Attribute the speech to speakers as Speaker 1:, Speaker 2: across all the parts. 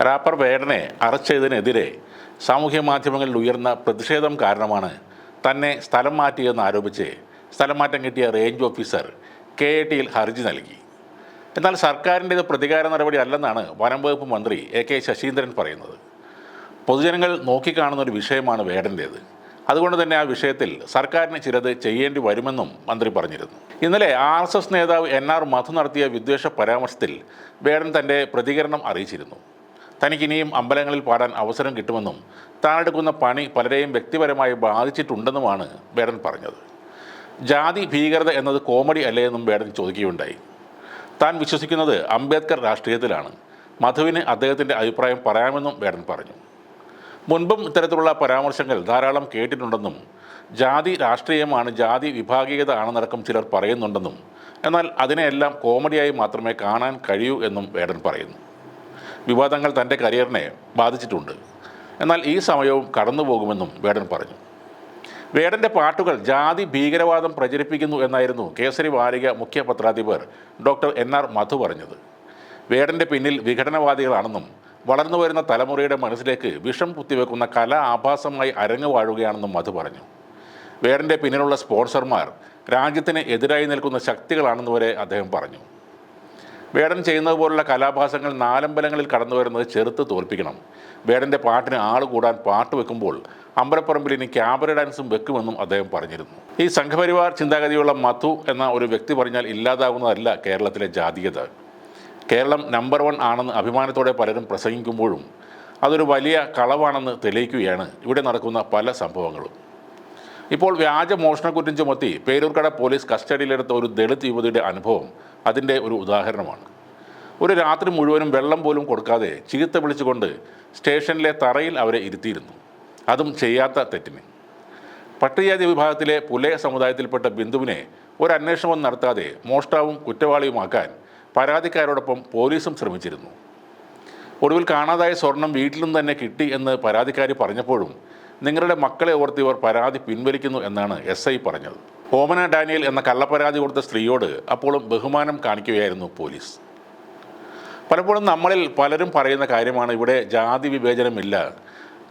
Speaker 1: Wrapper വേടനെ arrest ചെയ്തതിനെതിരെ സാമൂഹ്യ മാധ്യമങ്ങളിൽ ഉയർന്ന പ്രതിഷേധം കാരണമാണ് തന്നെ സ്ഥലം മാറ്റിയെന്ന് ആരോപിച്ച് സ്ഥലം മാറ്റം കിട്ടിയ റേഞ്ച് ഓഫീസർ KATയിൽ ഹർജി നൽകി. എന്നാൽ സർക്കാരിൻ്റേത് പ്രതികാര നടപടി അല്ലെന്നാണ് വനം വകുപ്പ് മന്ത്രി AK ശശീന്ദ്രൻ പറയുന്നത്. പൊതുജനങ്ങൾ നോക്കിക്കാണുന്ന ഒരു വിഷയമാണ് വേടൻ്റേത്. അതുകൊണ്ട് തന്നെ ആ വിഷയത്തിൽ സർക്കാരിന് ചിലത് ചെയ്യേണ്ടി വരുമെന്നും മന്ത്രി പറഞ്ഞിരുന്നു. ഇന്നലെ RSS നേതാവ് NR മധു നടത്തിയ വിദ്വേഷ പരാമർശത്തിൽ വേടൻ തൻ്റെ പ്രതികരണം അറിയിച്ചിരുന്നു. തനിക്കിനിയും അമ്പലങ്ങളിൽ പാടാൻ അവസരം കിട്ടുമെന്നും താനെടുക്കുന്ന പണി പലരെയും വ്യക്തിപരമായി ബാധിച്ചിട്ടുണ്ടെന്നുമാണ് വേടൻ പറഞ്ഞത്. ജാതി ഭീകരത എന്നത് കോമഡി അല്ലേ എന്നും വേടൻ ചോദിക്കുകയുണ്ടായി. താൻ വിശ്വസിക്കുന്നത് അംബേദ്കർ രാഷ്ട്രീയത്തിലാണ്. മധുവിന് അദ്ദേഹത്തിൻ്റെ അഭിപ്രായം പറയാമെന്നും വേടൻ പറഞ്ഞു. മുൻപും ഇത്തരത്തിലുള്ള പരാമർശങ്ങൾ ധാരാളം കേട്ടിട്ടുണ്ടെന്നും ജാതി രാഷ്ട്രീയമാണ്, ജാതി വിഭാഗീയത ആണെന്നടക്കം ചിലർ പറയുന്നുണ്ടെന്നും എന്നാൽ അതിനെയെല്ലാം കോമഡിയായി മാത്രമേ കാണാൻ കഴിയൂ എന്നും വേടൻ പറയുന്നു. വിവാദങ്ങൾ തൻ്റെ കരിയറിനെ ബാധിച്ചിട്ടുണ്ട്, എന്നാൽ ഈ സമയവും കടന്നു പോകുമെന്നും വേടൻ പറഞ്ഞു. വേടൻ്റെ പാട്ടുകൾ ജാതി ഭീകരവാദം പ്രചരിപ്പിക്കുന്നു എന്നായിരുന്നു കേസരി വാരിക മുഖ്യ പത്രാധിപർ ഡോക്ടർ NR മധു പറഞ്ഞത്. വേടൻ്റെ പിന്നിൽ വിഘടനവാദികളാണെന്നും വളർന്നു വരുന്ന തലമുറയുടെ മനസ്സിലേക്ക് വിഷം കുത്തിവെക്കുന്ന കലാ ആഭാസമായി അരങ്ങു വാഴുകയാണെന്നും മധു പറഞ്ഞു. വേടൻ്റെ പിന്നിലുള്ള സ്പോൺസർമാർ രാജ്യത്തിന് എതിരായി നിൽക്കുന്ന ശക്തികളാണെന്ന് വരെ അദ്ദേഹം പറഞ്ഞു. വേടൻ ചെയ്യുന്നത് പോലുള്ള കലാഭാസങ്ങൾ നാലമ്പലങ്ങളിൽ കടന്നു വരുന്നത് ചെറുത്ത് തോൽപ്പിക്കണം. വേടൻ്റെ പാട്ടിന് ആൾ കൂടാൻ പാട്ട് വെക്കുമ്പോൾ അമ്പലപ്പറമ്പിൽ ഇനി ക്യാബറ ഡാൻസും വെക്കുമെന്നും അദ്ദേഹം പറഞ്ഞിരുന്നു. ഈ സംഘപരിവാർ ചിന്താഗതിയുള്ള മധു എന്ന ഒരു വ്യക്തി പറഞ്ഞാൽ ഇല്ലാതാകുന്നതല്ല കേരളത്തിലെ ജാതീയത. കേരളം നമ്പർ 1 ആണെന്ന് അഭിമാനത്തോടെ പലരും പ്രസംഗിക്കുമ്പോഴും അതൊരു വലിയ കളവാണെന്ന് തെളിയിക്കുകയാണ് ഇവിടെ നടക്കുന്ന പല സംഭവങ്ങളും. ഇപ്പോൾ വ്യാജ മോഷണക്കുറ്റം ചുമത്തി പേരൂർക്കട പോലീസ് കസ്റ്റഡിയിലെടുത്ത ഒരു ദളിത് യുവതിയുടെ അനുഭവം അതിൻ്റെ ഒരു ഉദാഹരണമാണ്. ഒരു രാത്രി മുഴുവനും വെള്ളം പോലും കൊടുക്കാതെ ചീത്ത വിളിച്ചുകൊണ്ട് സ്റ്റേഷനിലെ തറയിൽ അവരെ ഇരുത്തിയിരുന്നു, അതും ചെയ്യാത്ത തെറ്റിന്. പട്ടികജാതി വിഭാഗത്തിലെ പുലയ സമുദായത്തിൽപ്പെട്ട ബിന്ദുവിനെ ഒരു അന്വേഷണവും നടത്താതെ മോഷ്ടാവും കുറ്റവാളിയുമാക്കാൻ പരാതിക്കാരോടൊപ്പം പോലീസും ശ്രമിച്ചിരുന്നു. ഒടുവിൽ കാണാതായ സ്വർണം വീട്ടിൽ നിന്ന് തന്നെ കിട്ടി എന്ന് പരാതിക്കാരി പറഞ്ഞപ്പോഴും നിങ്ങളുടെ മക്കളെ ഓർത്തിവർ പരാതി പിൻവലിക്കുന്നു എന്നാണ് SI പറഞ്ഞത്. ഓമന ഡാനിയൽ എന്ന കള്ളപ്പരാതി കൊടുത്ത സ്ത്രീയോട് അപ്പോഴും ബഹുമാനം കാണിക്കുകയായിരുന്നു പോലീസ്. പലപ്പോഴും നമ്മളിൽ പലരും പറയുന്ന കാര്യമാണ് ഇവിടെ ജാതി വിവേചനമില്ല,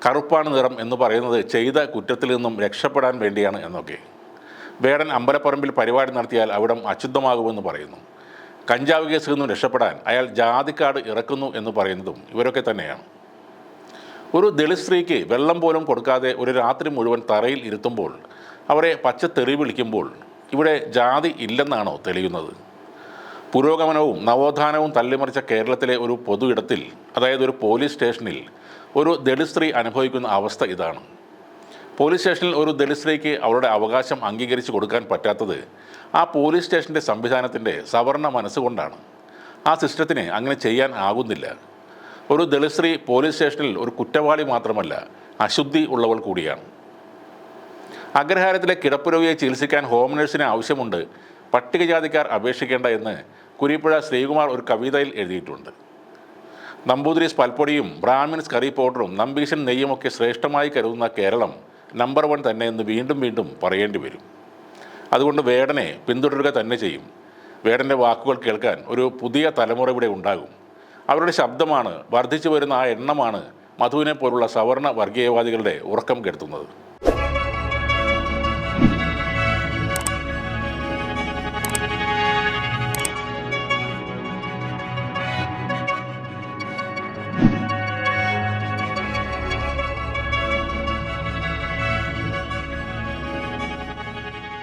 Speaker 1: കറുപ്പാണ് നിറം എന്ന് പറയുന്നത് ചെയ്ത കുറ്റത്തിൽ നിന്നും രക്ഷപ്പെടാൻ വേണ്ടിയാണ് എന്നൊക്കെ. വേടൻ അമ്പലപ്പറമ്പിൽ പരിപാടി നടത്തിയാൽ അവിടം അശുദ്ധമാകുമെന്ന് പറയുന്നു. കഞ്ചാവ് കേസിൽ നിന്നും രക്ഷപ്പെടാൻ അയാൾ ജാതിക്കാട് ഇറക്കുന്നു എന്ന് പറയുന്നതും ഇവരൊക്കെ തന്നെയാണ്. ഒരു ദളിത് സ്ത്രീക്ക് വെള്ളം പോലും കൊടുക്കാതെ ഒരു രാത്രി മുഴുവൻ തറയിൽ ഇരുത്തുമ്പോൾ അവരെ പച്ചത്തെറി വിളിക്കുമ്പോൾ ഇവിടെ ജാതി ഇല്ലെന്നാണോ തെളിയുന്നത്? പുരോഗമനവും നവോത്ഥാനവും തള്ളിമറിച്ച കേരളത്തിലെ ഒരു പൊതു ഇടത്തിൽ, അതായത് ഒരു പോലീസ് സ്റ്റേഷനിൽ ഒരു ദളിത് സ്ത്രീ അനുഭവിക്കുന്ന അവസ്ഥ ഇതാണ്. പോലീസ് സ്റ്റേഷനിൽ ഒരു ദളിത് സ്ത്രീക്ക് അവരുടെ അവകാശം അംഗീകരിച്ച് കൊടുക്കാൻ പറ്റാത്തത് ആ പോലീസ് സ്റ്റേഷൻ്റെ സംവിധാനത്തിൻ്റെ സവർണ മനസ്സുകൊണ്ടാണ്. ആ സിസ്റ്റത്തിന് അങ്ങനെ ചെയ്യാൻ ആകുന്നില്ല. ഒരു ദളിത് സ്ത്രീ പോലീസ് സ്റ്റേഷനിൽ ഒരു കുറ്റവാളി മാത്രമല്ല, അശുദ്ധി ഉള്ളവൾ കൂടിയാണ്. അഗ്രഹാരത്തിലെ കിടപ്പ് രോഗിയെ ചികിത്സിക്കാൻ ഹോം നഴ്സിന് ആവശ്യമുണ്ട്, പട്ടികജാതിക്കാർ അപേക്ഷിക്കേണ്ട എന്ന് കുരിപ്പുഴ ശ്രീകുമാർ ഒരു കവിതയിൽ എഴുതിയിട്ടുണ്ട്. നമ്പൂതിരീസ് പൽപ്പൊടിയും ബ്രാഹ്മിൻസ് കറി പൗഡറും നമ്പീശൻ നെയ്യുമൊക്കെ ശ്രേഷ്ഠമായി കരുതുന്ന കേരളം നമ്പർ 1 തന്നെ എന്ന് വീണ്ടും വീണ്ടും പറയേണ്ടി വരും. അതുകൊണ്ട് വേടനെ പിന്തുടരുക തന്നെ ചെയ്യും. വേടൻ്റെ വാക്കുകൾ കേൾക്കാൻ ഒരു പുതിയ തലമുറ ഇവിടെ ഉണ്ടാകും. അവരുടെ ശബ്ദമാണ്, വർദ്ധിച്ചു വരുന്ന ആ എണ്ണമാണ് മധുവിനെ പോലുള്ള സവർണ വർഗീയവാദികളുടെ ഉറക്കം കെടുത്തുന്നത്.